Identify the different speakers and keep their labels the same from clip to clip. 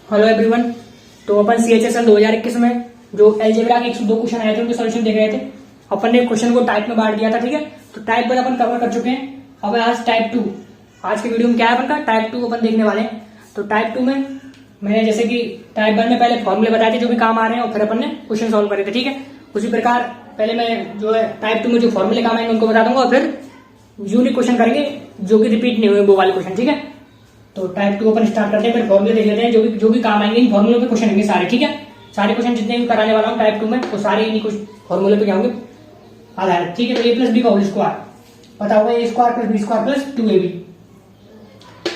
Speaker 1: Hello everyone. तो अपन CHSL 2021 में जो एलजेब्रा के 102 क्वेश्चन आए थे उनके सॉल्यूशन देख रहे थे। अपन ने क्वेश्चन को टाइप में बांट दिया था, ठीक है। तो टाइप 1 अपन कवर कर चुके हैं। अब आज टाइप 2। आज के वीडियो में क्या है अपन का टाइप 2 अपन देखने वाले हैं। तो टाइप 2 में मैंने जैसे कि टाइप 1 में पहले फॉर्मूले बताए थे जो भी काम आ रहे हैं, और फिर अपन ने क्वेश्चन सॉल्व करे थे, ठीक है। उसी प्रकार पहले मैं जो है टाइप 2 में जो फॉर्मूले काम आएंगे उनको बता दूंगा, और फिर यूनिक क्वेश्चन करेंगे जो कि रिपीट नहीं हुए वो वाले क्वेश्चन, ठीक है। तो टाइप 2 अपन स्टार्ट करते हैं, फिर फॉर्मूले देख लेते हैं जो भी काम आएंगे इन फॉर्मूलों पे क्वेश्चन होंगे सारे, ठीक है। सारे क्वेश्चन जितने भी कराने वाला हूँ टाइप 2 में वो सारे इन्हीं कुछ फॉर्मूले पे क्या होंगे आधारित, ठीक है। तो a प्लस बी का होल स्क्वायर पता होगा, ए square plus B square plus 2ab,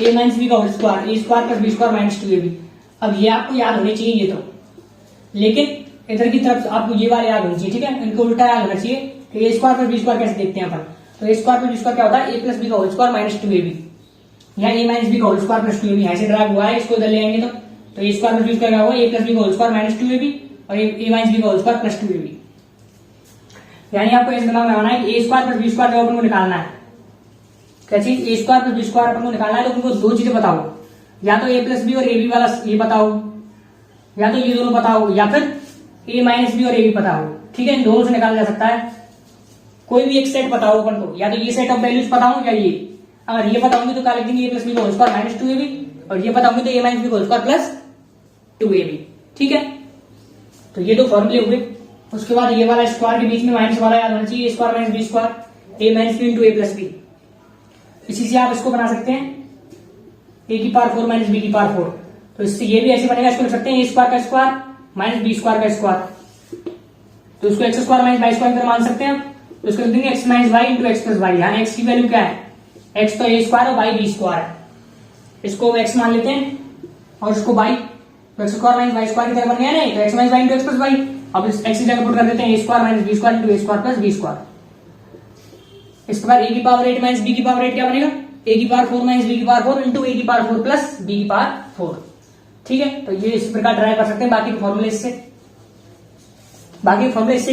Speaker 1: A minus B का whole square A square plus B square minus 2ab। अब ये आपको याद होनी चाहिए ये तो, लेकिन इधर की तरफ आपको ये वाले याद होनी चाहिए, ठीक है। इनको उल्टा याद होना चाहिए कि A square plus B square कैसे देखते हैं अपन। तो ए स्क्वायर प्लस बी स्क्वायर क्या होता है, ए प्लस बी का होल स्क्वायर माइनस 2ab, या ए माइनस बी का होल स्क्वायर प्लस 2ab ऐसे ड्राइव हुआ है, इसको इधर ले आएंगे तो ए स्क्वायर प्लस बी स्क्वायर क्या होगा, ए प्लस बी का होल स्क्वायर माइनस 2ab और ए माइनस बी का होल स्क्वायर प्लस 2ab। यानी आपको इस दिमाग में आना है कि A square plus B square जब अपन को निकालना है, क्या चीज A square plus B square अपन को निकालना है, तो उनको दो चीजें बताओ, या तो ए प्लस बी और ए बी वाला ये बताओ, या तो ये दोनों बताओ, या फिर ए माइनस बी और ए बी बताओ, ठीक है। इन दोनों से निकाला जा सकता है। कोई भी एक सेट बताओ अपन को, या तो ये सेट ऑफ वैल्यूज बताऊं या ये। अगर ये बताऊंगी तो क्या लिख देंगे, ए प्लस बी का होल स्क्वायर माइनस 2ab, और ये बताऊंगी तो ए माइनस बी का होल स्क्वायर प्लस 2ab, ठीक है। तो ये दो फॉर्मूले हुए। उसके बाद ये वाला स्क्वायर के बीच में माइनस वाला याद होना चाहिए, ए square minus B square, A minus B into A plus B. इसी से आप इसको बना सकते हैं ए की पावर 4 माइनस बी की पावर 4। तो इससे ये भी ऐसे बनेगा, इसको लिख सकते हैं ए स्क्वायर का स्क्वायर माइनस बी स्क्वायर का स्क्वायर। तो इसको x square minus Y square की तरह मान सकते हैं। तो इसको लिख देंगे x minus Y into x plus y. यहाँ एक्स की वैल्यू क्या है, एक्स तो ए स्क्वायर और वाई बी स्क्वायर है, इसको एक्स मान लेते हैं और इसको वाई, तो x square minus Y square की तरह बन गया नहीं, तो X minus Y into x plus Y. अब इस एक्स की जगह पुट कर देते हैं ए square minus B square into ए स्क्वायर प्लस बी स्क्वायर। इसके बाद ए की पावर 8 माइनस बी की पावर 8 क्या बनेगा, ए की पावर 4 माइनस बी की पावर 4 इंटू ए की पावर 4 प्लस बी की पावर 4, ठीक है। तो ये इस प्रकार ड्राइव कर सकते हैं। बाकी के फॉर्मूले इससे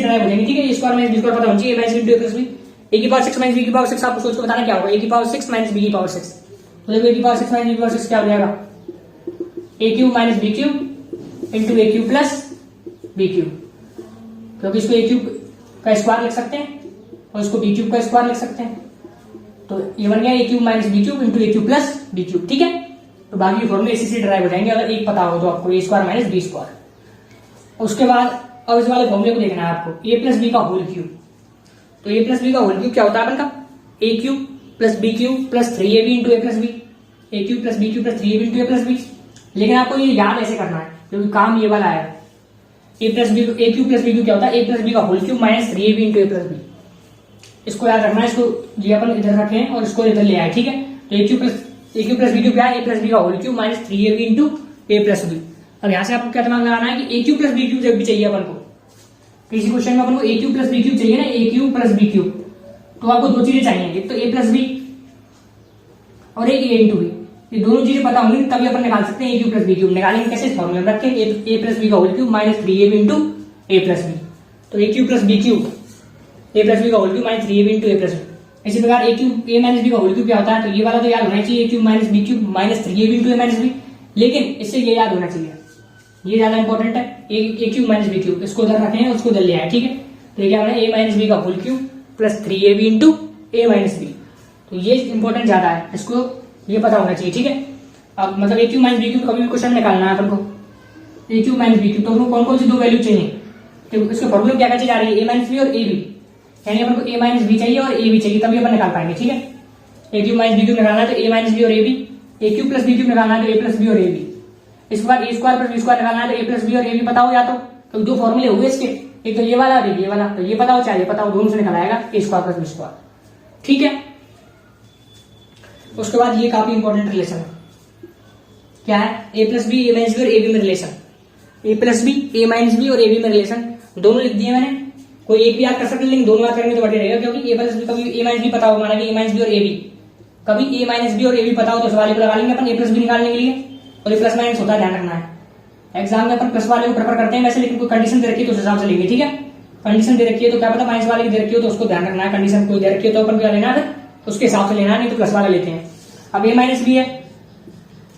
Speaker 1: ड्राइव हो जाएंगे, ठीक है। A square minus B square पता होना चाहिए, A minus B into A plus B, A की पावर 6 माइनस बी की पावर 6। आपको सोच के बताना क्या होगा, ए की पावर 6 माइनस बी की पावर 6। तो देखो ए की पावर 6 माइनस बी की पावर 6 क्या हो जाएगा, A cube minus B cube into A cube plus B cube, क्योंकि इसको ए क्यूब का स्क्वायर लिख सकते हैं और इसको बी क्यूब का स्क्वायर लिख सकते हैं। तो ये बन गया A cube minus B cube into A cube plus B cube, ठीक है। तो बाकी फॉर्मूले इसी से ड्राइव हो जाएंगे अगर एक पता हो तो आपको, ए स्क्वायर माइनस बी स्क्वायर। उसके बाद अब इस वाले फॉर्मूले को देखना है आपको, ए प्लस बी का होल क्यूब। तो ए प्लस बी का होल क्यूब क्या होता है अपन का, A cube plus B cube plus 3ab into A plus B, A cube plus B cube plus 3ab into A plus B. लेकिन आपको ये याद ऐसे करना है क्योंकि काम ये वाला है, A plus B, A cube plus B cube क्या होता है, ए प्लस बी का whole cube minus 3ab into A plus B. इसको याद रखना है, इसको ये अपन इधर रखें और इसको इधर ले आए, ठीक है। तो A cube plus B cube क्या है, ए प्लस बी का whole cube minus 3ab into A plus B. अब यहाँ से आपको क्या दिमाग लगाना है कि A cube plus B cube जब भी चाहिए अपन को, किसी क्वेश्चन में अपन को ए क्यूब प्लस बी क्यूब चाहिए ना, ए क्यूब प्लस बी क्यूब, तो आपको दो चीजें चाहिए, एक तो ए प्लस बी और एक ए इंटू बी। ये दोनों चीजें पता होंगी तभी अपन निकाल सकते हैं A cube plus B cube. निकालेंगे कैसे, फॉर्मूला में रखें ए प्लस बी का whole cube minus 3ab into A plus B. तो A cube plus B cube, A plus B का whole cube minus 3ab into A plus B. इसी प्रकार A cube A minus B का whole cube क्या होता है, तो ये वाला तो याद होना चाहिए, A cube minus B cube minus 3ab into A minus B. लेकिन इससे ये याद होना चाहिए, ये ज्यादा इंपॉर्टेंट है, a cube minus B cube, इसको उधर रखें और उसको उधर ले आए, ठीक है। तो ये क्या होना है, ए माइनस बी का whole cube plus 3ab into A minus B. तो ये इंपॉर्टेंट ज्यादा है, इसको ये पता होना चाहिए, ठीक है। अब मतलब ए क्यूब माइनस बी क्यूब कभी भी क्वेश्चन निकालना है अपन को, ए क्यूब माइनस बी क्यूब, तो अपन को कौन कौन सी दो वैल्यू चाहिए, तो इसके फॉर्मूले क्या क्या चीज आ रही है, ए माइनस बी और ए बी। यानी अपन को ए माइनस बी चाहिए और ए बी चाहिए तभी अपन निकाल पाएंगे, ठीक है। A cube minus B cube निकालना है तो ए माइनस बी और a b, A cube plus B cube निकालना है तो ए प्लस बी और ए बी। इसके बाद a square plus B square निकालना है तो ए प्लस बी और ए बी पता हो, या तो दो फॉर्मूले हुए इसके, एक तो ये वाला और ये वाला, तो ये पता हो चाहे ये पता हो, दोनों से निकल आएगा ए स्क्वायर प्लस बी स्क्वायर, ठीक है। उसके बाद ये काफी इंपॉर्टेंट रिलेशन है, क्या है, A plus B, A minus b और ए बी में रिलेशन। ए प्लस बी, ए माइनस बी और ए बी में रिलेशन दोनों लिख दिए मैंने। कोई एक भी याद कर सकते, लेकिन दोनों याद करेंगे तो बढ़िया रहेगा, क्योंकि ए प्लस बी कभी ए माइनस बी पता हो, माना कि ए माइनस बी और ए बी, कभी ए माइनस बी और ए बी पता हो तो उस वाले को लगा लेंगे अपन ए प्लस बी निकालने के लिए, और ये प्लस माइनस होता है, ध्यान रखना है। एग्जाम में अपन प्लस वाले को प्रेफर करते हैं वैसे, लेकिन कोई कंडीशन दे रखी है तो उस हिसाब से लेंगे, ठीक है। कंडीशन दे रखी है तो क्या पता माइनस वाले की दे रखी हो तो उसको ध्यान रखना है, कंडीशन कोई दे रखी है तो अपन क्या लेना है उसके हिसाब से लेना है, नहीं तो प्लस वाला लेते हैं। अब ए माइनस बी है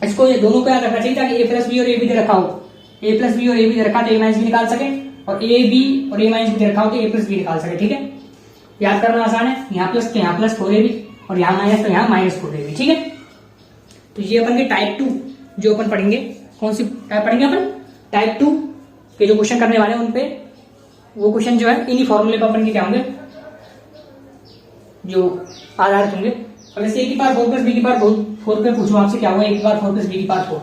Speaker 1: इसको ये दोनों को याद रखना चाहिए ताकि ए प्लस बी और ए बी दे रखा हो, ए प्लस बी और ए बी दे रखा तो ए माइनस बी निकाल सके, और ए बी और ए माइनस बी दे रखा हो तो ए प्लस बी निकाल सके। ठीक है, याद करना आसान है, यहाँ प्लस तो यहाँ प्लस 4ab और यहाँ माइनस तो यहाँ माइनस 4ab। ठीक है, तो ये अपन के टाइप 2 जो अपन पढ़ेंगे, कौन सी टाइप पढ़ेंगे अपन, टाइप 2 के जो क्वेश्चन करने वाले हैं उनपे वो क्वेश्चन जो है इन्हीं फॉर्मूले पर अपन के क्या होंगे जो आधारित होंगे। अब जैसे ए की पावर 4 प्लस बी की पावर 4 पे पूछो आपसे क्या होगा, ए की पावर 4 प्लस बी की पावर 4,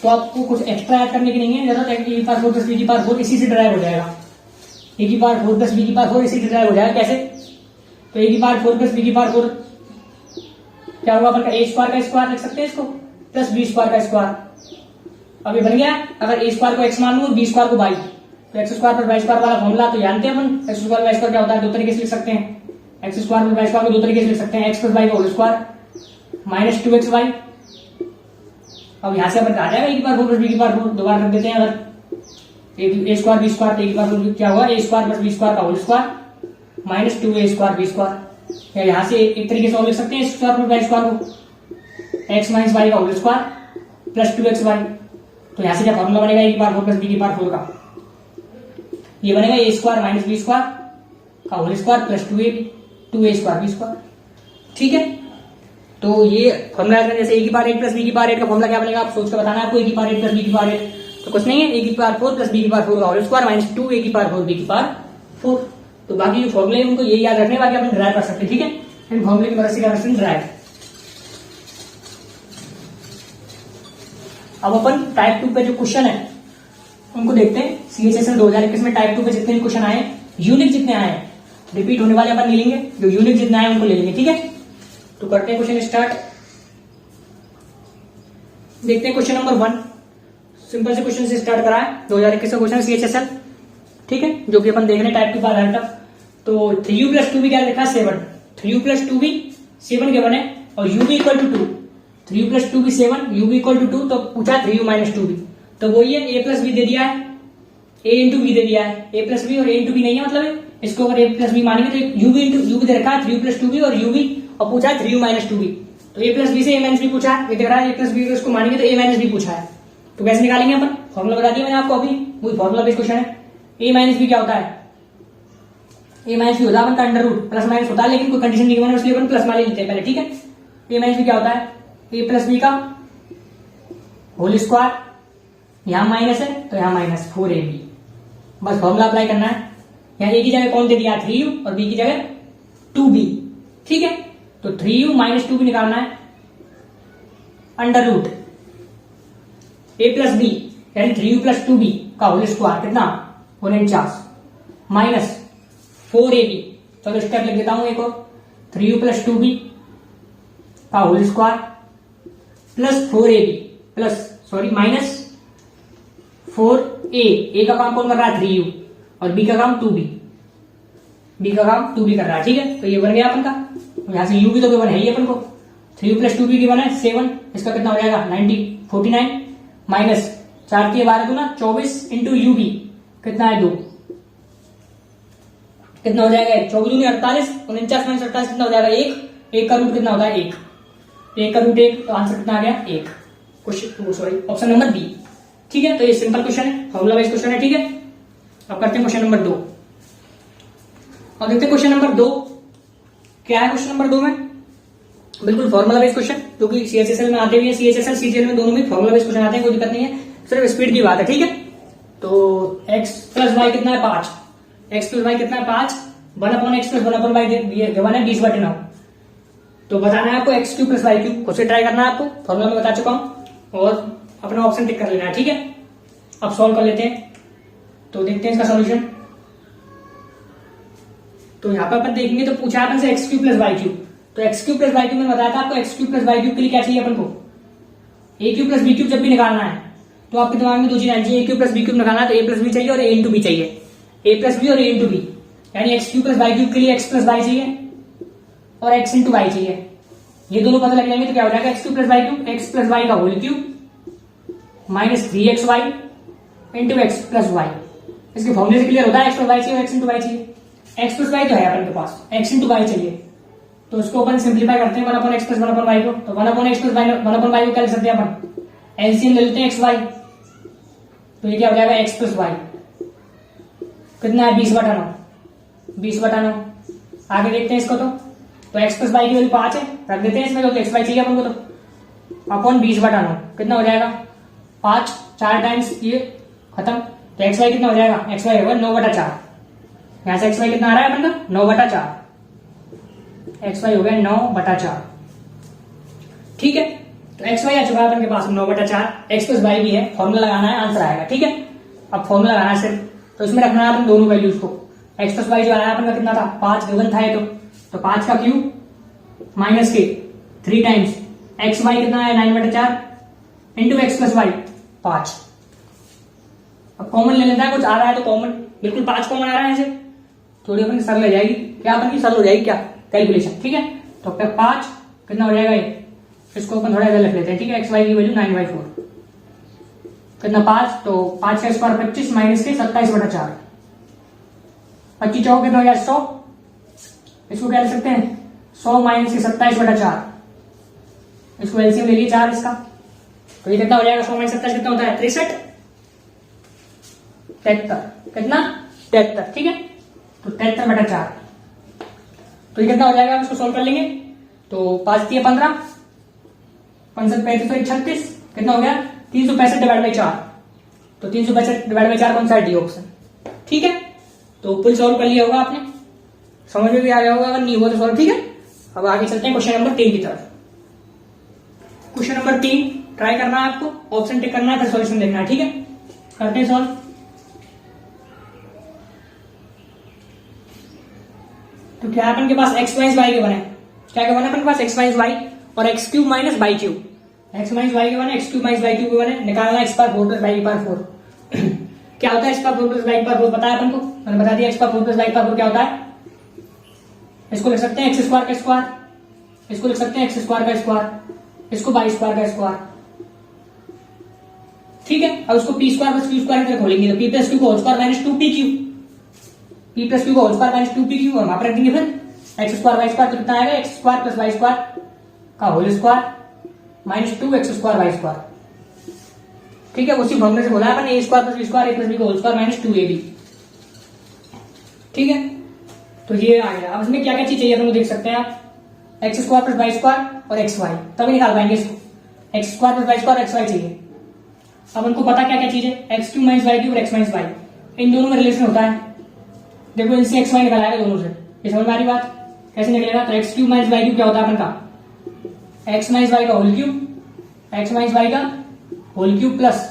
Speaker 1: तो आपको कुछ एक्स्ट्रा ऐड करने की नहीं है जरूरत है कि ए की पावर 4 प्लस बी की पावर 4 इसी से ड्राइव हो जाएगा। ए की पावर 4 प्लस बी की पावर 4 इसी से ड्राइव हो जाएगा। कैसे, तो ए की पावर 4 प्लस बी की पावर 4 क्या होगा अपन का ए स्क्वायर का स्क्वायर लिख सकते हैं इसको, प्लस बी स्क्वायर का स्क्वायर। अब ये बन गया, अगर ए स्क्वायर को एक्स मान लूं और बी स्क्वायर को वाई, तो एक्स स्क्वायर पर वाई स्क्वायर वाला फॉर्मूला तो जानते हैं अपन, एक्स स्क्वायर वाई स्क्वायर क्या होता है, दो तरीके से लिख सकते हैं, एक्स स्क्वायर पर वाई स्क्वायर को दो तरीके से लिख सकते हैं, एक्स प्लस वाई का whole square minus 2x y. अब यहां से अपन आ जाएगा ए की पावर 4 प्लस बी की पावर 4, दोबारा रख देते हैं, अगर a square b square, a की पावर क्या होगा, ए स्क्वायर प्लस बी स्क्वायर का whole square minus 2a square b square. या यहां से एक तरीके से और लिख सकते हैं स्क्वायर प्लस वाई स्क्वायर को, एक्स माइनस वाई का whole square plus 2x y. तो यहां से क्या फॉर्मूला बनेगा, ए की पावर 4 प्लस बी की पावर 4 का, ये बनेगा a square minus B square का whole square plus 2a square b square. ठीक है, तो ये फॉर्मूला जैसे ए की पावर 8 प्लस बी की पावर 8 का फॉर्मूला क्या बनेगा, आप सोच कर बताना आपको, ए की पावर 8 प्लस बी की पावर 8 तो कुछ नहीं है, ए की पावर 4 प्लस बी की पावर 4 का होल स्क्वायर माइनस 2a की पावर 4 बी की पावर 4। तो बाकी जो फॉर्मूले हैं उनको ये याद रखने, बाकी अपन ड्राइव कर सकते हैं। ठीक है, इन फॉर्मूले की मदद से कर सकते हैं ड्राइव। अब अपन टाइप 2 पे जो क्वेश्चन है उनको देखते हैं। CHSL 2021 में टाइप 2 पे जितने भी क्वेश्चन आए, यूनिक जितने आए, रिपीट होने वाले अपन ले लेंगे, जो यूनिक जितने आए उनको ले लेंगे। ठीक है, तो करते हैं क्वेश्चन स्टार्ट। देखते हैं क्वेश्चन नंबर 1, सिंपल से क्वेश्चन से स्टार्ट करा है, 2021 का क्वेश्चन CHSL। ठीक है, जो कि अपन देख रहे हैं टाइप 2 का आधार तक। तो 3u प्लस 2b क्या लिखा है, 7, 3u प्लस 2b 7 के बने, और u b equal to 2, 3u plus 2b 7, u b equal to 2, तो पूछा 3u माइनस 2b, तो वही है a प्लस b दे दिया है, a इंटू बी दे दिया है, a प्लस बी और a इंटू बी नहीं है, मतलब इसको अगर a प्लस बी मानेंगे तो u b into u b दे रखा है 3u प्लस 2b और u b, और पूछा है 3u माइनस 2b, तो a प्लस बी से a माइनस बी पूछा है, ये दिख रहा है a प्लस बी इसको मानेंगे तो a माइनस बी पूछा है। तो कैसे निकालेंगे अपन, फॉर्मूला बता दिया मैंने आपको अभी, वही फॉर्मूला बेस्ड क्वेश्चन है। a माइनस बी क्या होता है, a माइनस बी होता है अपन का अंडर रूट, प्लस माइनस होता है लेकिन कोई कंडीशन नहीं बना इसलिए अपन प्लस मान लेते हैं पहले। ठीक है, a माइनस बी क्या होता है, a प्लस बी का होल स्क्वायर, यहां माइनस है तो यहां माइनस 4ab, बस फॉर्मूला अप्लाई करना है। यहाँ a की जगह कौन दे दिया 3u और b की जगह 2b। ठीक है, तो 3u माइनस 2b निकालना है, under root a plus b यानी 3u प्लस 2b का होल स्क्वायर कितना 49 माइनस 4ab। चलो स्टेप लिख देता हूं एक और, 3u प्लस 2b का whole square plus 4ab plus sorry minus 4a, a का काम कौन कर रहा है 3u और b का काम 2b, b का काम 2b कर रहा है। ठीक है, तो ये बन गया अपन का, यहां से u भी तो गिवन है ही अपन को, 3u प्लस 2b गिवन है 7, इसका कितना हो जाएगा 49 माइनस 4 की 12 गुना 24 इंटू यू बी कितना है 2, कितना हो जाएगा 24 दूनी 48, 49 माइनस 48 कितना हो जाएगा 1, 1 का रूट कितना होता है 1, 1 का रूट 1, तो आंसर कितना आ गया 1, question sorry option number b. ठीक है, तो ये सिंपल क्वेश्चन है, फॉर्मूला बेस्ड क्वेश्चन है। ठीक है, अब करते हैं क्वेश्चन नंबर 2 और देखते हैं क्वेश्चन नंबर 2 क्या है। क्वेश्चन नंबर 2 में बिल्कुल फॉर्मूला बेस्ड क्वेश्चन, जो कि CHSL में आते हुए CHSL CGL में दोनों में फॉर्मूला बेस्ड क्वेश्चन आते हैं, कोई दिक्कत नहीं है, सिर्फ स्पीड की बात है। ठीक है, तो x प्लस वाई कितना है 5, x प्लस वाई कितना है 5, 1/x प्लस 1/y गिवन है 20/9, तो बताना है आपको x cube plus Y cube, खुद से ट्राई करना है आपको, फॉर्मूला में बता चुका हूं, और अपना ऑप्शन टिक कर लेना है। ठीक है, अब सॉल्व कर लेते हैं, तो देखते हैं इसका सॉल्यूशन। तो यहाँ पर अपन देखेंगे तो पूछा अपन से x cube plus Y cube, तो x cube plus Y cube में बताया था आपको x cube plus Y cube के लिए क्या चाहिए अपन को, a cube plus B cube जब भी निकालना है तो आपके दिमाग में दो चीजें आनी चाहिए, a cube plus B cube निकालना है तो a प्लस बी चाहिए और a इंटू बी चाहिए, a प्लस बी और a इंटू बी, यानी x cube plus Y cube के लिए x प्लस वाई चाहिए और x इंटू वाई चाहिए, ये दोनों पता लग जाएंगे तो क्या हो जाएगा x cube plus Y cube, x plus Y का whole cube minus 3xy into x plus Y, इसके फॉर्मूले से क्लियर होता है x प्लस वाई चाहिए और x इंटू वाई चाहिए, x प्लस वाई तो है अपन के पास, x इंटू वाई चाहिए, तो उसको अपन सिंप्लीफाई करते हैं 1 upon x plus 1 upon y को। तो 1 upon x plus 1 upon y को क्या लिख सकते हैं अपन, एलसीएम ले लेते हैं एक्स वाई। तो ये क्या हो जाएगा एक्स प्लस वाई, कितना है 20/9, 20/9। आगे देखते हैं इसको। तो एक्स प्लस वाई की वैल्यू 5 है, रख देते हैं इसमें, तो एक्स वाई चाहिए अपन को, तो अपॉन 20/9 कितना हो जाएगा 5, 4 टाइम्स ये खत्म। तो एक्स वाई कितना हो जाएगा, एक्स वाई होगा 9/4। यहां से एक्स वाई कितना आ रहा है अपन का 9/4, एक्स वाई हो गया 9/4। ठीक है, तो एक्स वाई आ चुका है अपन के पास 9/4, एक्स प्लस वाई भी है, फॉर्मूला लगाना है, आंसर आएगा। ठीक है, अब फॉर्मूला लगाना है सिर्फ, तो इसमें रखना है अपन दोनों वैल्यूज को। एक्स प्लस वाई जो आया अपन का कितना था 5 गिवन था, तो 5 का क्यूब माइनस के 3 टाइम्स एक्स वाई कितना है 9/4 इंटू एक्स प्लस वाई 5। अब कॉमन ले लेता है, कुछ आ रहा है तो कॉमन, बिल्कुल 5 कॉमन आ रहा है ऐसे, थोड़ी अपन की सरल हो जाएगी, क्या अपन की सरल हो जाएगी क्या कैलकुलेशन। ठीक है, तो 5 कितना हो जाएगा ये, इसको अपन थोड़ा इधर लिख लेते हैं। ठीक है, एक्स वाई की वैल्यू 9/4 कितना 5, तो 5 का स्क्वायर 25 माइनस के 27/4, 25 चौक कितना हो गया 100। इसको क्या लिख सकते हैं 100 माइनस के 27/4, इसको एलसीएम ले लिए 4 इसका, तो ये कितना हो जाएगा 100 माइनस 27 कितना होता है 63, 73 कितना 73। ठीक है, तो 73/4, तो ये कितना हो जाएगा, इसको सोल्व कर लेंगे। तो 5 दिए 15, 65 35 36 कितना हो गया 365/4, तो 365/4 कौन सा है, डी ऑप्शन। ठीक है, तो फुल सॉल्व कर लिया होगा आपने, समझ में भी आ गया होगा, अगर नहीं हुआ तो सॉल्व। ठीक है, अब आगे चलते हैं क्वेश्चन नंबर 3 की तरफ। क्वेश्चन नंबर 3 ट्राई करना है आपको, ऑप्शन टिक करना है, फिर सॉल्यूशन देखना है। ठीक है, करते हैं सॉल्व। तो क्या अपन के पास एक्स माइनस वाई के बने, क्या क्या बने अपन के पास एक्स माइनस वाई और x cube minus y cube, x minus y के बने, x cube minus y cube के बने, निकालना x power 4 plus y power 4। क्या होता है x power 4 plus y power 4, पता है अपन को, मैंने बता दिया x power 4 plus y power 4 क्या होता है। इसको लिख सकते हैं एक्स स्क्वायर का स्क्वायर, इसको लिख सकते हैं एक्स स्क्वायर का स्क्वायर, इसको वाई स्क्वायर का स्क्वायर। ठीक है, अब उसको P square plus Q square की तरह खोलेंगे, तो पी प्लस क्यू को whole square minus 2p Q, P plus Q को whole square minus 2p Q, और वहां पर रख देंगे फिर एक्स स्क्वायर वाई स्क्वायर, तो कितना आएगा X square plus Y square का whole square minus 2x square Y square. ठीक है, उसी फॉर्मूले से बोला है अपन, A square plus B square A plus B का होल स्क्वायर माइनस 2ab। ठीक है, तो ये आ गया। अब इसमें क्या क्या चीज चाहिए अपन को देख सकते हैं आप, x square plus Y square और एक्स वाई, तभी निकाल पाएंगे इसको। X square plus Y square x y चाहिए। अब उनको पता क्या क्या चीज है, x cube minus y cube और एक्स माइनस वाई, इन दोनों में रिलेशन होता है। देखो इनसे एक्स वाई निकाला है दोनों से, ये समझ में आ रही बात, कैसे निकलेगा। तो x cube minus y cube क्या होता है अपन का, एक्स माइनस वाई का whole cube, x minus y का whole cube plus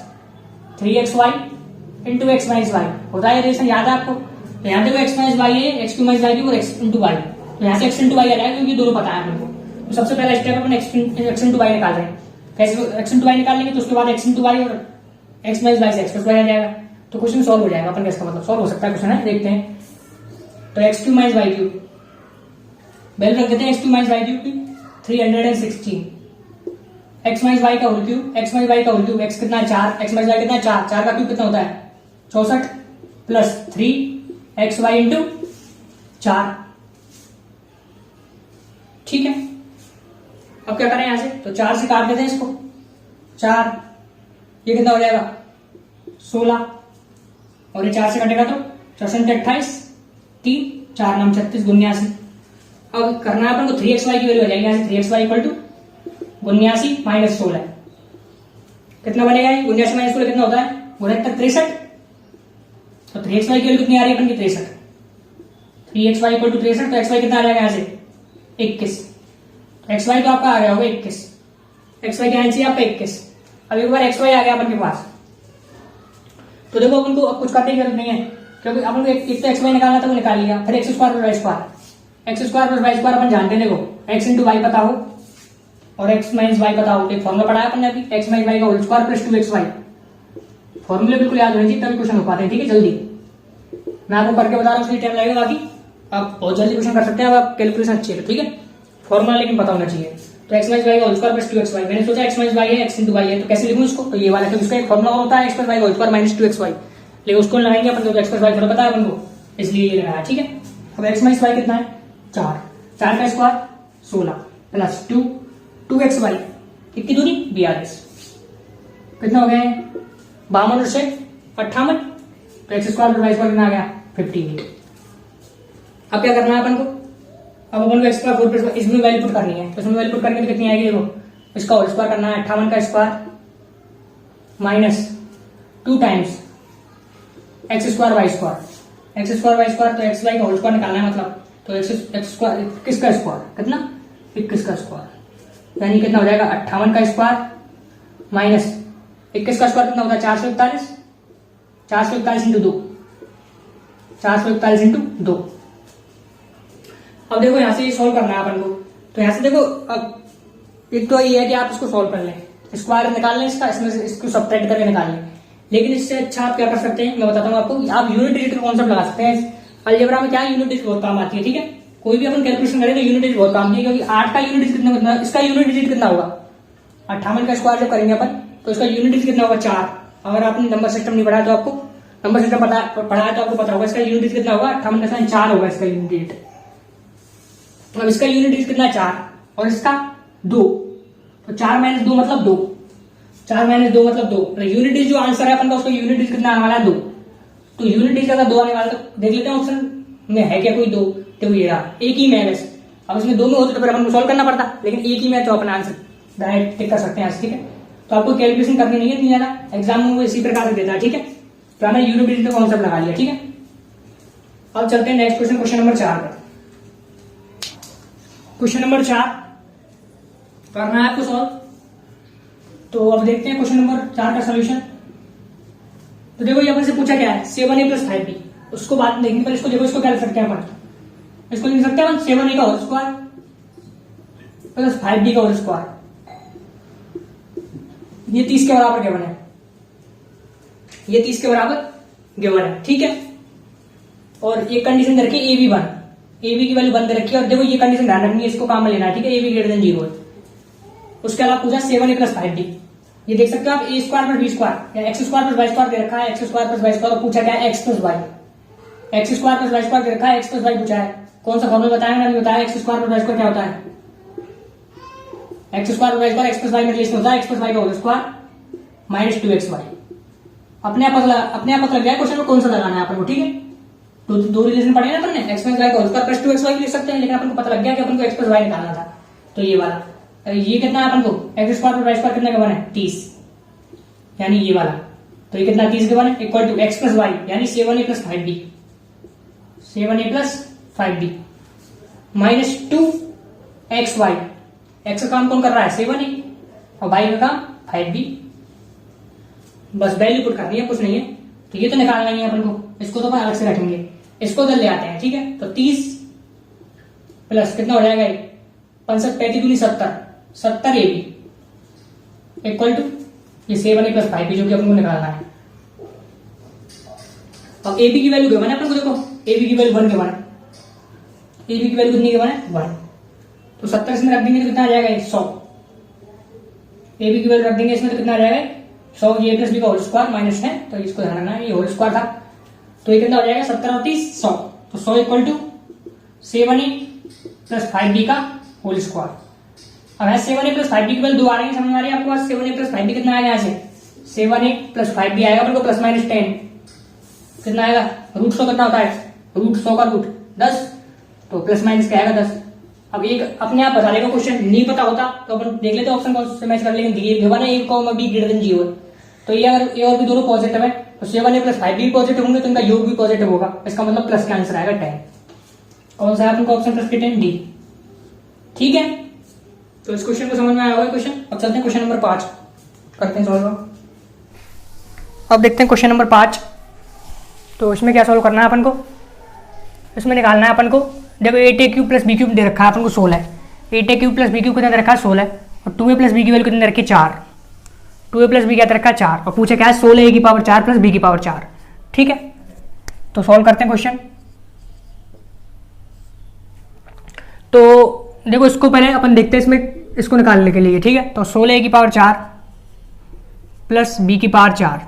Speaker 1: 3xy into x minus y होता है। रिलेशन याद है आपको, तो यहाँ देखो एक्स माइनस वाई है, x cube minus y cube और एक्स इंटू वाई, तो यहाँ से एक्स इंटू वाई आ जाएगा क्योंकि दोनों पता है अपन को। तो सबसे पहला स्टेप अपन एक्स इंटू वाई निकाल रहे हैं, कैसे एक्स इंटू वाई निकाल लेंगे, तो उसके बाद एक्स इंटू वाई और एक्स माइनस वाई से एक्स प्लस वाई आ जाएगा, तो क्वेश्चन सॉल्व हो जाएगा अपन का। इसका मतलब सॉल्व हो सकता है क्वेश्चन है, देखते हैं। तो x cube minus y cube value रख देते हैं, x cube minus y cube की 316, एक्स माइनस वाई का whole cube, x minus y का होल क्यूब, एक्स कितना है 4, एक्स माइनस वाई कितना है 4, 4 का क्यूब कितना होता है 64 प्लस 3 एक्स वाई इंटू 4। ठीक है, अब क्या करें यहां से, तो 4 से काट देते हैं इसको, 4 ये कितना हो जाएगा 16, और ये 4 से कटेगा तो 64 28 3 4 9 36 89। अब करना है अपन को 3xy की वैल्यू आ जाएगी, यहां से 3xy इक्वल टू 79 माइनस 16 कितना बनेगा, 79 माइनस 16 कितना होता है 69 63। तो 3xy की वैल्यू कितनी आ रही है अपन की 63, 3xy इक्वल टू 63, तो xy कितना आ जाएगा यहां से 21, तो xy तो आपका आ गया होगा 21, xy क्या आंसर है आपका 21। अब एक बार xy आ गया अपन के पास, तो देखो अपन को अब कुछ करने की जरूरत नहीं है, क्योंकि अपन को एक तो xy निकालना था वो निकाल लिया। फिर x square plus Y square, x square plus Y square अपन जानते हैं, देखो एक्स इंटू वाई पता हो और एक्स माइनस वाई पता हो, एक फॉर्मूला पढ़ा है अपन ने अभी, एक्स माइनस वाई का होल स्क्वायर प्लस 2xy, फॉर्मूले बिल्कुल याद होने चाहिए तभी क्वेश्चन हो पाते हैं। ठीक है, जल्दी मैं आपको करके बता रहा हूँ, उसमें टाइम लगेगा, बाकी आप बहुत जल्दी क्वेश्चन कर सकते हैं, अब आप कैलकुलेशन अच्छी है। ठीक है, फॉर्मूला लेकिन पता होना चाहिए। तो एक्स माइनस वाई का होल स्क्वायर प्लस 2xy, मैंने सोचा एक्स माइनस वाई है एक्स इंटू वाई है, तो कैसे लिखूं इसको, तो ये वाला, उसका एक फॉर्मूला होता है एक्स प्लस वाई का होल स्क्वायर माइनस 2xy, लेकिन उसको लगाएंगे अपन, तो एक्स प्लस वाई थोड़ा पता है अपन को, इसलिए ये लगाया। ठीक है, अब एक्स माइनस वाई कितना है 4, 4 का स्क्वायर 16 प्लस 2 2xy कितनी दूरी 42, कितना हो गया है 52 और 58, तो x square plus Y square कितना आ गया 58। अब क्या करना है अपन को, अब अपन को एक्स स्क्वायर 4 प्लस इसमें वैल्यू पुट करनी है, तो इसमें वैल्यू पुट करके तो कितनी आएगी देखो, इसका होल स्क्वायर करना है 58 का square minus 2 times x square Y square, x square Y square तो एक्स वाई का होल स्क्वायर निकालना है, मतलब तो एक्स स्क्वायर किसका स्क्वायर कितना 21 का स्क्वायर, यानी कितना हो जाएगा 58 का स्क्वायर माइनस 21 का स्क्वायर कितना होता है 441, 441 इंटू 2, 441 इंटू 2। अब देखो यहां से सॉल्व करना है अपन को, तो यहां से देखो अब एक तो ये है कि आप इसको सॉल्व कर लें, स्क्वायर निकाल लें इसका, इसमें से इसको सब्ट्रैक्ट करके निकाल लें, लेकिन इससे अच्छा आप क्या कर सकते हैं मैं बताता हूँ आपको, आप यूनिट डिजिट का कॉन्सेप्ट लगा सकते हैं। अलजेब्रा में क्या यूनिट डिजिट बहुत काम आती है, ठीक है, कोई भी अपन कैलकुलेशन करें तो यूनिट डिजिट बहुत काम की है, क्योंकि 8 का यूनिट डिजिट कितना, इसका यूनिट डिजिट कितना होगा 58 का स्क्वायर जब करेंगे अपन तो इसका यूनिट डिजिट कितना होगा 4। अगर आपने नंबर सिस्टम नहीं पढ़ा तो आपको नंबर सिस्टम पढ़ा है तो आपको पता होगा इसका यूनिट डिजिट कितना होगा 58 का 4 होगा इसका यूनिट डिजिट। अब इसका यूनिट डिजिट कितना 4 और इसका 2, तो 4 माइनस 2 मतलब 2, 4 माइनस 2 मतलब 2, तो यूनिट डिजिट जो आंसर है अपन का उसका यूनिट डिजिट कितना आने वाला है 2, तो यूनिट डिजिट अगर 2 आने वाला तो देख लेते हैं ऑप्शन में है क्या कोई 2, तो ये रहा, एक ही में है वैसे, अब इसमें 2 में होते तो फिर अपन को सॉल्व करना पड़ता, लेकिन एक ही में तो अपन आंसर डायरेक्ट टिक कर सकते हैं, ठीक है। तो आपको कैलकुलेशन करनी नहीं है इतनी ज्यादा, एग्जाम में वो इसी प्रकार से देता है, ठीक है। तो हमने यूनिट डिजिट का कॉन्सेप्ट लगा लिया, ठीक है। अब चलते हैं नेक्स्ट क्वेश्चन, क्वेश्चन नंबर 4 पर। क्वेश्चन नंबर 4 करना है आपको सॉल्व, तो अब देखते हैं क्वेश्चन नंबर 4 का सोल्यूशन। तो देखो ये अपन से पूछा क्या है 7a प्लस 5b, उसको बात देखने पर इसको देखो, इसको क्या लिख सकते हैं अपन, इसको लिख सकते हैं अपन 7a का होल स्क्वायर प्लस 5b का होल स्क्वायर, ये 30 के बराबर गिवन है, ये 30 के बराबर गिवन है, ठीक है। और ये कंडीशन रखी ए बी 1, ए बी की वैल्यू बंद रखी है, और देखो ये कंडीशन ध्यान रखनी है, इसको काम में लेना है, ठीक है, ए बी ग्रेटर देन 0 है। उसके अलावा पूछा 7a प्लस 5b, ये देख सकते हो आप a square plus B square या x square plus Y square दे रखा है, x square plus Y square, और पूछा क्या है x plus y, x square plus Y square दे रखा है, एक्स प्लस वाई पूछा है, कौन सा फॉर्मूला बताया मैंने बताया, x square plus Y square क्या होता है, x square plus Y square x plus y में रिलेशन होता है, एक्स प्लस वाई का होल स्क्वायर माइनस 2xy। अपने आप पता लग गया क्वेश्चन में कौन सा लगाना है अपन को, ठीक है। तो दो रिलेशन पढ़े ना अपन ने, एक्स प्लस वाई का होल स्क्वायर प्लस 2xy लिख सकते हैं, लेकिन अपन को पता लग गया कि अपन को एक्स प्लस वाई निकालना था, तो ये वाला, ये कितना है अपन को x square plus Y square कितना का बना है 30, यानी ये वाला, तो ये कितना 30 का बना है equal to x plus y यानी 7a plus 5b, 7a plus 5b minus 2xy, x का काम कौन कर रहा है 7a और वाई का काम 5b, बस वैल्यू पुट करनी है, कुछ नहीं है। तो ये तो निकालना ही है अपन को, इसको तो अपन अलग से रखेंगे, इसको इधर ले आते हैं, ठीक है। तो 30 प्लस कितना हो जाएगा 65 35 दूनी 70, 70ab इक्वल टू ये 7a प्लस 5b जो कि अपन को निकालना है। अब ab की वैल्यू गिवन है अपन को, देखो ab की वैल्यू 1 गिवन है, ab की वैल्यू कितनी गिवन है 1, तो 70 इसमें रख देंगे तो कितना आ जाएगा 100, ab की वैल्यू रख देंगे इसमें तो कितना आ जाएगा 100, ये प्लस बी का होल स्क्वायर माइनस है, तो इसको ध्यान रखना है, ये होल स्क्वायर था, तो ये कितना हो जाएगा 70 और 30 100, तो 100 equal to 7a plus 5b का होल स्क्वायर। अब है 7a प्लस 5b की वैल्यू 2 आ रही है, समझ में आ रही है आपको पास 7a प्लस 5b कितना आएगा, यहाँ से 7a प्लस 5b आएगा अपन को प्लस माइनस 10 कितना आएगा, रूट 100 कितना होता है, रूट 100 का रूट 10, तो प्लस माइनस क्या आएगा 10। अब एक अपने आप बता लेगा, क्वेश्चन नहीं पता होता तो अपन देख लेते ऑप्शन कौन से मैच कर लेंगे, दिए गिवन है a, b ग्रेटर देन 0 है, तो ये अगर ए और बी दोनों पॉजिटिव है तो 7a प्लस 5b पॉजिटिव होंगे, तो इनका योग भी पॉजिटिव होगा, इसका मतलब प्लस का आंसर आएगा 10। कौन सा है आपको ऑप्शन प्लस 10 डी, ठीक है। तो इस क्वेश्चन को समझ में आया होगा क्वेश्चन। अब चलते हैं क्वेश्चन नंबर 5 करते हैं सॉल्व। अब देखते हैं क्वेश्चन नंबर 5, तो इसमें क्या सॉल्व करना है अपन को, इसमें निकालना है अपन को, देखो 8a cube plus b cube दे रखा है अपन को 16, 8a cube plus b cube कितना दे रखा है 16, और 2a प्लस b की वैल्यू कितनी दे रखी है 4, 2a प्लस b क्या दे रखा है 4, और पूछे क्या है 16a की पावर 4 प्लस b की पावर 4, ठीक है। तो सॉल्व करते हैं क्वेश्चन। तो देखो इसको पहले अपन देखते हैं इसमें इसको निकालने के लिए, ठीक है। तो 16a की पावर 4 प्लस b की पावर 4,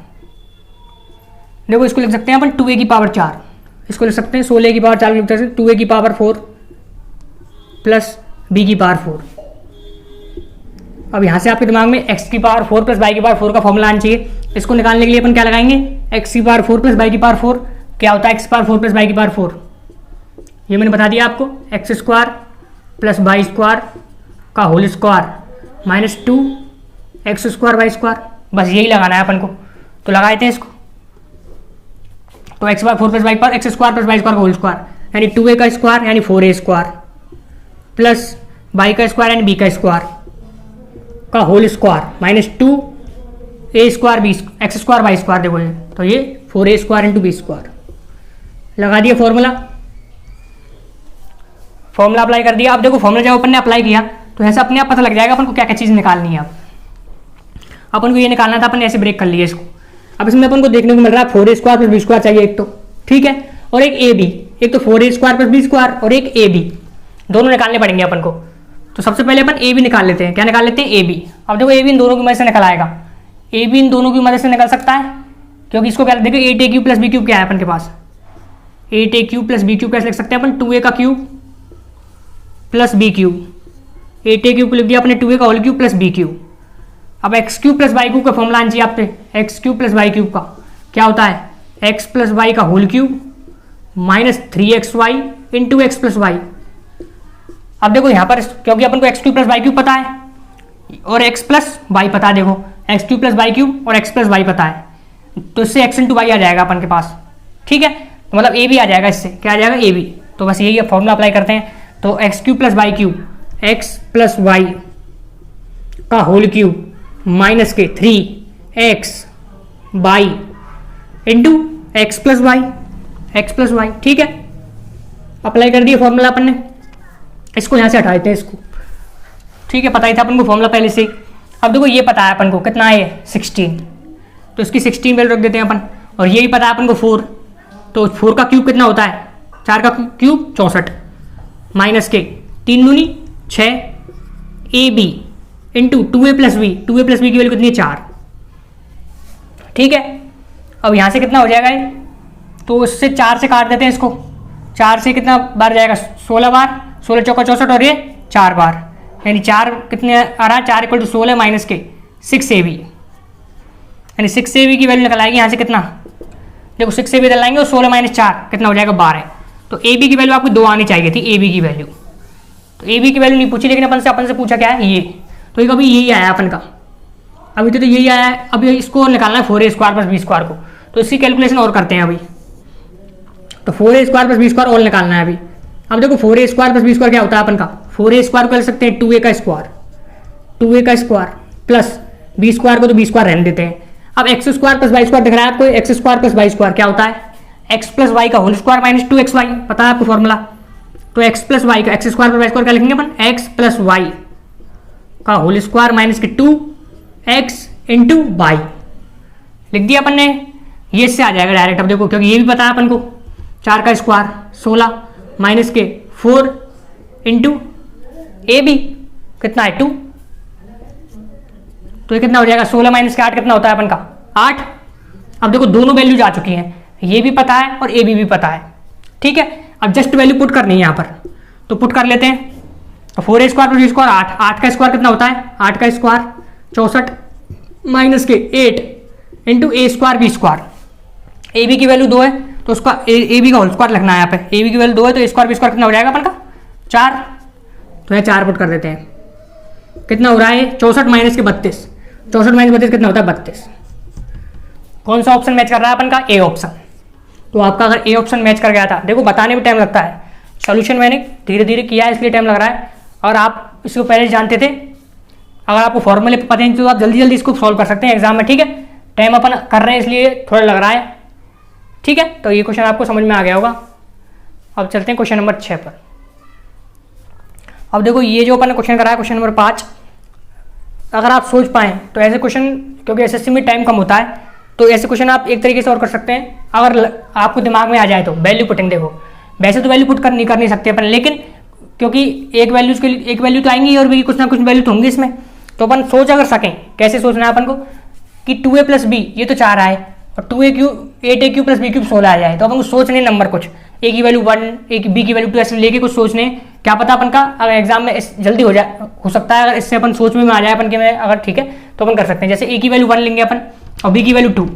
Speaker 1: देखो इसको लिख सकते हैं अपन 2a की पावर 4, इसको लिख सकते हैं 16a की पावर 4 लिख सकते हैं 2a की पावर 4 प्लस बी की पावर 4। अब यहाँ से आपके दिमाग में एक्स की पावर 4 प्लस वाई की पावर 4 का फॉर्मूला आना चाहिए। इसको निकालने के लिए अपन क्या लगाएंगे, एक्स की पावर 4 प्लस वाई की पावर 4 क्या होता है, एक्स की पावर 4 प्लस वाई की पावर 4, ये मैंने बता दिया आपको, x square plus Y square का whole square minus 2 x square Y square, बस यही लगाना है अपन को। तो लगा देते हैं इसको। तो x power 4 plus y power x square plus Y square का होल स्क्वायर यानी 2a का स्क्वायर यानी 4a स्क्वायर प्लस वाई का स्क्वायर यानी बी का स्क्वायर का whole square minus 2a square b x square Y square, देखो ये तो ये 4a square into B square. लगा दिया फॉर्मूला अप्लाई कर दिया। अब देखो फॉर्मूला जब अपन ने अप्लाई किया तो ऐसा अपने आप पता लग जाएगा अपन को क्या क्या चीज़ निकालनी है। अब अपन को ये निकालना था, अपन ने ऐसे ब्रेक कर लिया इसको। अब इसमें अपन को देखने को मिल रहा है 4a square plus B square चाहिए एक तो, ठीक है, और एक ए बी, एक तो 4a square plus B square और एक ए बी, दोनों निकालने पड़ेंगे अपन को। तो सबसे पहले अपन ए बी निकाल लेते हैं। क्या निकाल लेते हैं, ए बी। अब देखो ए बी इन दोनों की मदद से निकल आएगा, ए बी इन दोनों की मदद से निकल सकता है क्योंकि इसको क्या देखो 8a cube plus B cube क्या है अपन के पास, 8a cube plus B cube कैसे लिख सकते हैं अपन, 2a का cube plus B cube, 8a cube को लिख दिया अपने 2a का whole cube plus B cube. अब x cube plus Y cube का फॉर्मूला आना चाहिए आप पे, x cube plus Y cube का क्या होता है, एक्स प्लस वाई का whole cube minus 3xy into x plus Y. अब देखो यहाँ पर क्योंकि अपन को x cube plus Y cube पता है और एक्स प्लस वाई पता है, देखो x cube plus Y cube और एक्स प्लस वाई पता है, तो इससे एक्स इंटू वाई आ जाएगा अपन के पास, ठीक है, तो मतलब ए बी आ जाएगा, इससे क्या आ जाएगा ए बी। तो बस यही फॉर्मूला अप्लाई करते हैं। तो x cube plus Y cube, x plus Y का होल क्यूब माइनस के 3x y into x plus y, ठीक है, अप्लाई कर दिया फॉर्मूला अपन ने। इसको यहां से हटा देते हैं इसको, ठीक है, पता ही था अपन को फॉर्मूला पहले से। अब देखो ये पता है अपन को कितना है 16, तो इसकी 16 वैल्यू रख देते हैं अपन, और यही पता है अपन को 4, तो 4 का क्यूब कितना होता है, 4 का क्यूब 64 माइनस के 3 दूनी 6 a b into 2a plus b, 2a plus b की वैल्यू कितनी है 4, ठीक है। अब यहां से कितना हो जाएगा ये, तो इससे 4 से काट देते हैं इसको, 4 से कितना बार जाएगा 16 बार, 16 चौका 64 और ये 4 बार, यानी 4 कितने आ रहा है, 4 इक्वल टू 16 माइनस के 6ab, यानी 6ab की वैल्यू निकल आएगी यहाँ से कितना, देखो 6ab डलाएंगे और 16 माइनस 4 कितना हो जाएगा 12। तो ab की वैल्यू आपको 2 आनी चाहिए थी, ab की वैल्यू, तो ab की वैल्यू नहीं पूछी लेकिन अपन से पूछा क्या है ये, तो एक अभी यही आया अपन का, अभी तो यही आया है। अभी इसको निकालना है 4a square plus B square को, तो इसकी कैलकुलेशन और करते हैं अभी। तो 4a square plus B square और निकालना है अभी। अब देखो 4a square plus B square क्या होता है अपन का, 4a स्क्वायर को कर सकते हैं 2a का स्क्वायर प्लस बी स्क्वायर को तो बी स्क्वायर रहने देते हैं। अब x square plus Y square दिख रहा है आपको, x square plus Y square क्या होता है, एक्स प्लस वाई का होल स्क्वायर माइनस 2xy, पता है आपको फॉर्मूला। तो एक्स प्लस वाई का, x square plus Y square क्या लिखेंगे अपन, एक्स प्लस वाई का होल स्क्वायर माइनस के 2x इंटू वाई लिख दिया अपन ने, ये इससे आ जाएगा डायरेक्ट। अब देखो क्योंकि ये भी पता है अपन को, 4 का स्क्वायर 16 माइनस के 4 इंटू ए बी कितना है 2, तो ये कितना हो जाएगा 16 माइनस के 8 कितना होता है अपन का 8। अब देखो दोनों वैल्यूज आ चुकी हैं, ये भी पता है और ए बी भी पता है, ठीक है। अब जस्ट वैल्यू पुट करनी है यहाँ पर, तो पुट कर लेते हैं। तो 4a square plus B square 8, 8 का स्क्वायर कितना होता है, 8 का स्क्वायर 64 माइनस के 8 into A square b square, a b की वैल्यू 2 है तो उसका ए बी का होल स्क्वायर लिखना है यहाँ पे, ए बी की वैल्यू 2 है तो ए स्क्वायर बी स्क्वायर कितना हो जाएगा अपन का 4, तो यहाँ 4 पुट कर देते हैं। कितना हो रहा है 64 माइनस के 32, 64 माइनस 32 कितना होता है 32। कौन सा ऑप्शन मैच कर रहा है अपन का, ए ऑप्शन। तो आपका अगर ए ऑप्शन मैच कर गया था, देखो बताने में टाइम लगता है, सॉल्यूशन मैंने धीरे धीरे किया है इसलिए टाइम लग रहा है, और आप इसको पहले जानते थे, अगर आपको फॉर्मूले पता है तो आप जल्दी जल्दी इसको सॉल्व कर सकते हैं एग्जाम में, ठीक है। टाइम अपन कर रहे हैं इसलिए थोड़ा लग रहा है, ठीक है। तो ये क्वेश्चन आपको समझ में आ गया होगा। अब चलते हैं क्वेश्चन नंबर 6 पर। अब देखो ये जो अपन ने क्वेश्चन करा है क्वेश्चन नंबर 5, अगर आप सोच पाएँ तो ऐसे क्वेश्चन, क्योंकि एसएससी में टाइम कम होता है तो ऐसे क्वेश्चन आप एक तरीके से और कर सकते हैं, अगर आपको दिमाग में आ जाए तो। वैल्यू पुटिंग देखो, वैसे तो वैल्यू पुट कर नहीं सकते अपन, लेकिन क्योंकि एक वैल्यूज के लिए एक वैल्यू तो आएंगी और भी कुछ ना कुछ वैल्यू तो होंगी इसमें, तो अपन सोच अगर सकें, कैसे सोचना है अपन को कि 2a प्लस बी ये तो 4 आए और 2a cube 8a cube plus B cube 16 आ जाए, तो अपन को सोचने नंबर कुछ, ए की वैल्यू 1 ए की बी की वैल्यू 2 ऐसे लेके कुछ सोचने क्या पता अपन का अगर एग्जाम में जल्दी हो सकता है, अगर इससे अपन सोच में आ जाए अपन के में अगर ठीक है तो अपन कर सकते हैं। जैसे ए की वैल्यू 1 लेंगे अपन और बी की वैल्यू 2,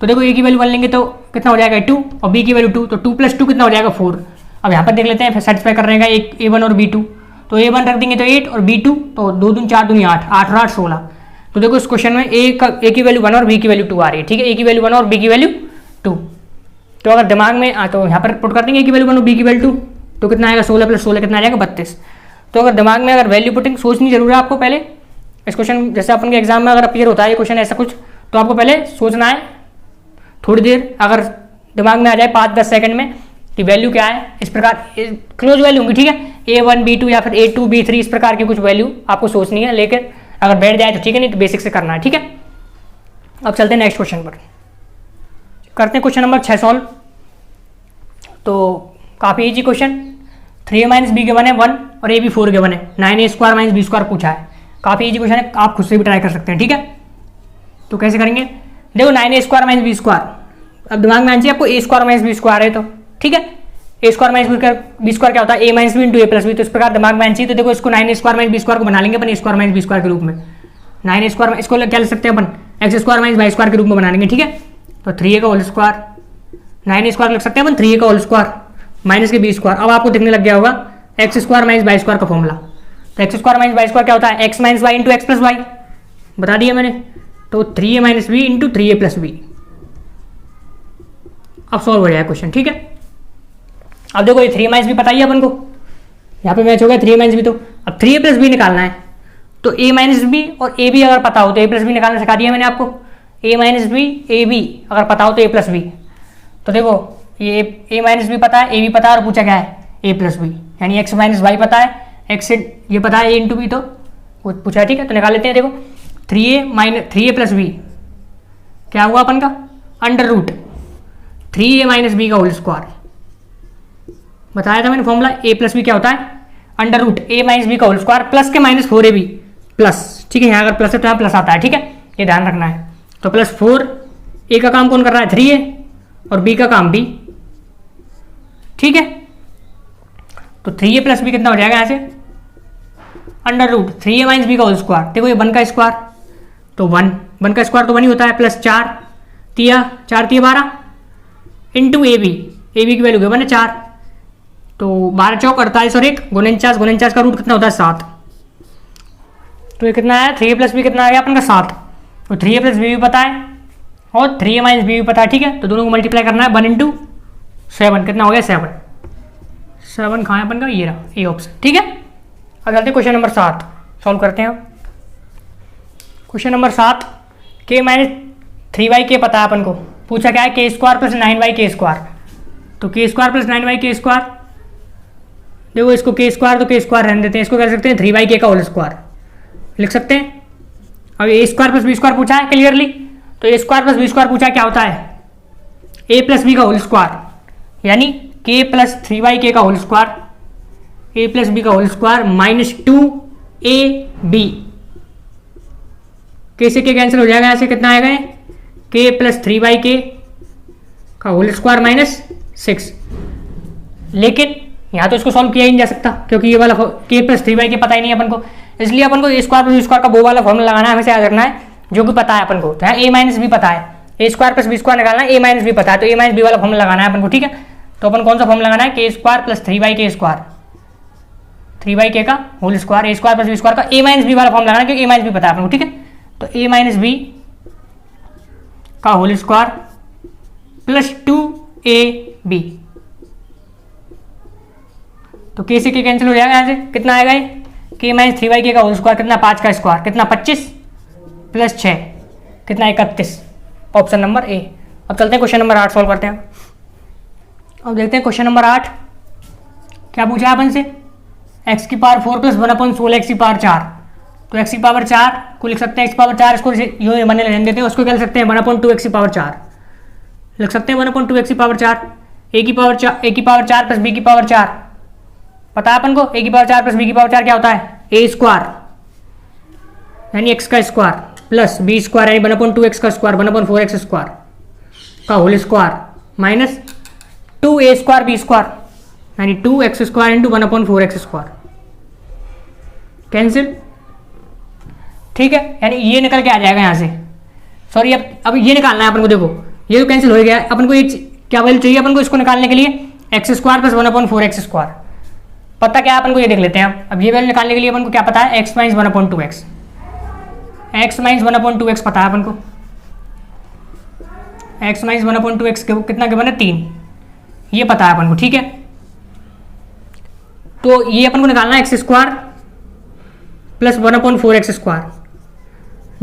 Speaker 1: तो देखो ए की वैल्यू 1 लेंगे तो कितना हो जाएगा 2 और बी की वैल्यू 2, तो 2 + 2 कितना हो जाएगा 4। अब यहाँ पर देख लेते हैं सेटिस्फाई कर रहेगा एक A1 और B2, तो A1 रख देंगे तो 8 और B2 तो 2 दूनी 4 दूनी 8, 8 और 8 16। तो देखो इस क्वेश्चन में ए की वैल्यू 1 और बी की वैल्यू 2 आ रही है, ठीक है, ए की वैल्यू 1 और बी की वैल्यू 2। तो अगर दिमाग में तो यहाँ पर पुट कर देंगे ए की वैल्यू 1 और बी की वैल्यू 2, तो कितना आएगा 16 + 16 कितना आ जाएगा 32। तो अगर दिमाग में अगर वैल्यू पुटिंग सोचनी जरूर है आपको पहले, इस क्वेश्चन जैसे अपन के एग्जाम में अगर अपीयर होता है ये क्वेश्चन ऐसा कुछ, तो आपको पहले सोचना है थोड़ी देर, अगर दिमाग में आ जाए 5-10 सेकंड में कि वैल्यू क्या है, इस प्रकार क्लोज वैल्यू होंगी, ठीक है, A1 B2 या फिर A2 B3 इस प्रकार की कुछ वैल्यू आपको सोचनी है, लेकिन अगर बैठ जाए तो ठीक है, नहीं तो बेसिक से करना है, ठीक है। अब चलते हैं नेक्स्ट क्वेश्चन पर, करते हैं क्वेश्चन नंबर 6 सॉल्व। तो काफ़ी easy question, 3a - b given है 1 और a भी 4 गिवन है, 9a² - b² पूछा है। काफ़ी इजी क्वेश्चन है, आप खुद से भी ट्राई कर सकते हैं, ठीक है। तो कैसे करेंगे, देखो 9a² - b², अब दिमाग में आना चाहिए आपको a² - b² है, तो ठीक है, a² - b² क्या होता है, a - b × a + b, तो इस प्रकार दिमाग में आना चाहिए। तो देखो इसको 9a² - b² को बना लेंगे अपन a² - b² के रूप में, 9a², इसको क्या लिख सकते हैं अपन x² - y² के रूप में बना लेंगे, ठीक है। तो 3a का होल स्क्वायर, 9a² लिख सकते हैं अपन 3a का होल स्क्वायर माइनस के b²। अब आपको दिखने लग गया होगा x² - y² का फॉर्मूला, तो x² - y² क्या होता है x - y × x + y, बता दिया मैंने। तो 3a - b × 3a + b। अब सॉल्व हो जाएगा क्वेश्चन, ठीक है। अब देखो ये 3a - b पता ही है अपन को, यहाँ पे मैच हो गया 3a - b, तो अब 3a + b निकालना है, तो a - b और a b अगर पता हो तो a + b निकालना सिखा दिया मैंने आपको, a - b a b अगर पता हो तो a + b। तो देखो ये a - b पता है, a b पता है, और पूछा क्या है a + b, यानी x - y पता है, x से ये पता है a × b, तो पूछा है, ठीक है। तो निकाल लेते हैं, देखो 3a + b क्या हुआ अपन का √ 3a - b का होल स्क्वायर, बताया था मैंने फॉर्मूला, a + b क्या होता है √ a - b का होल स्क्वायर प्लस के -4ab प्लस, ठीक है, यहाँ अगर प्लस है तो यहाँ प्लस आता है, ठीक है, ये ध्यान रखना है। तो +4, a का काम कौन कर रहा है 3a और b का काम b, ठीक है। तो 3a + b कितना हो जाएगा यहाँ से √ 3a - b का होल स्क्वायर, देखो ये 1 का स्क्वायर, तो 1 का स्क्वायर तो 1 ही होता है, प्लस 4 तिया 12 इंटू ab की वैल्यू गिवन है 4, तो 12 चौक 48 और 1 49 का रूट कितना होता है 7। तो ये कितना है 3a + b कितना आ गया अपन का 7। तो 3a + b भी पता है और 3a - b भी पता है, ठीक है। तो दोनों को मल्टीप्लाई करना है 1 × 7 कितना हो गया 7 कहाँ है अपन का, ये रहा ए ऑप्शन, ठीक है। अब चलते क्वेश्चन नंबर 7 सॉल्व करते हैं। क्वेश्चन नंबर 7, k - 3y पता है अपन को, पूछा क्या है k² + 9y², तो k² + 9y², देखो इसको k² तो k² रहने देते हैं, इसको कह सकते हैं 3y का होल स्क्वायर लिख सकते हैं। अब a² + b² पूछा है क्लियरली, तो a² + b² पूछा क्या होता है a + b का होल स्क्वायर, यानी k + 3y का होल स्क्वायर, a + b का होल स्क्वायर -2ab, k से k कैंसिल हो जाएगा, यहाँ से कितना आएगा k + 3y का होल स्क्वायर -6। लेकिन यहाँ तो इसको सॉल्व किया ही नहीं जा सकता, क्योंकि ये वाला k + 3y पता ही नहीं है अपन को, इसलिए अपन को a² + b² का वो वाला फॉर्मूला लगाना है, हमें याद रखना है जो कि पता है अपन को। तो यहाँ a - b पता है, a² + b² निकालना है, a - b पता है, तो a - b वाला फॉर्मूला लगाना है अपन को, ठीक है। तो अपन कौन सा फॉर्मूला लगाना है k² + 3y², 3y का होल स्क्वायर, a² + b² का a - b वाला फॉर्मूला लगाना है, क्योंकि a - b पता है अपन को, ठीक है। तो a - b का होल स्क्वायर प्लस 2ab, तो k से k कैंसिल हो जाएगा, यहाँ से कितना आएगा ये k - 3y का होल स्क्वायर कितना 5 का स्क्वायर कितना 25 प्लस 6 कितना 31, ऑप्शन नंबर ए। अब चलते हैं क्वेश्चन नंबर 8 सॉल्व करते हैं। अब देखते हैं क्वेश्चन नंबर 8 क्या पूछा है अपन से, x⁴ + 1/16 x⁴, तो x⁴ को लिख सकते हैं x⁴, इसको यूँ बने रहने देते हैं, उसको क्या लिख सकते हैं 1/2 x⁴, लिख सकते हैं 1/2 x⁴, a⁴ + b⁴, पता है अपन को a⁴ + b⁴ क्या होता है a² यानी x का स्क्वायर प्लस b² यानी 1/2 x का स्क्वायर 1/4 x² का होल स्क्वायर -2a² b², यानी 2x² इंटू 1/4x², कैंसिल। ठीक है, यानी ये निकल के आ जाएगा यहाँ से, सॉरी अब ये निकालना है अपन को। देखो ये तो कैंसिल हो गया, अपन को ये क्या वैल्यू चाहिए अपन को इसको निकालने के लिए, x² प्लस 1/4x²। पता क्या है अपन को, ये देख लेते हैं। अब ये वैल्यू निकालने के लिए अपन को क्या पता है, x minus 1/2x, x minus 1/2x पता है अपन को, x माइनस 1/2x कितना गिवन है, 3, ये पता है अपन को। ठीक है, तो ये अपन को निकालना है x² प्लस 1/4x²,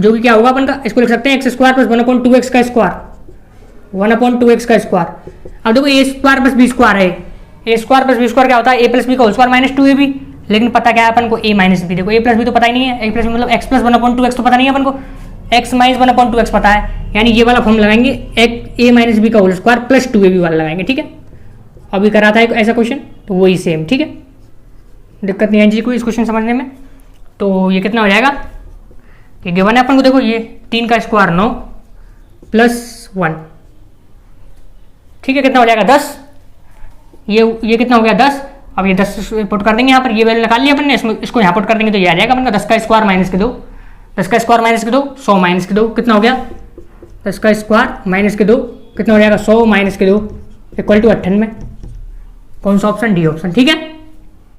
Speaker 1: जो कि क्या होगा अपन का, इसको लिख सकते हैं x² प्लस 1/2x का स्क्वायर, 1/2x का स्क्वायर। अब देखो a² प्लस b² है, a² प्लस b² क्या होता है, a प्लस बी का होल स्क्वायर माइनस 2ab, लेकिन पता क्या है अपन को, a माइनस बी। देखो a प्लस बी तो पता ही नहीं है, a प्लस मतलब x प्लस 1/2x तो पता नहीं है अपन को, x माइनस 1/2x पता है, यानी ये वाला फॉर्म लगाएंगे, a माइनस बी का होल स्क्वायर प्लस 2ab वाला लगाएंगे। ठीक है, अभी करा था एक ऐसा क्वेश्चन, तो वही सेम। ठीक है, दिक्कत नहीं है जी कोई इस क्वेश्चन समझने में। तो ये कितना हो जाएगा, ये गिवन है अपन को, देखो ये 3 का स्क्वायर 9 प्लस 1, ठीक है, कितना हो जाएगा 10। ये कितना हो गया 10। अब ये 10 पुट कर देंगे यहाँ पर, ये वैल्यू निकाल लिया अपन ने, इसको यहाँ पुट कर देंगे तो ये आ जाएगा अपन का 10 का स्क्वायर माइनस के 2, 10 का स्क्वायर माइनस के 2, 100 माइनस के 2, कितना हो गया 10 का स्क्वायर माइनस के 2, कितना हो जाएगा 100 माइनस के 2 इक्वल टू 98। कौन सा ऑप्शन, डी ऑप्शन। ठीक है।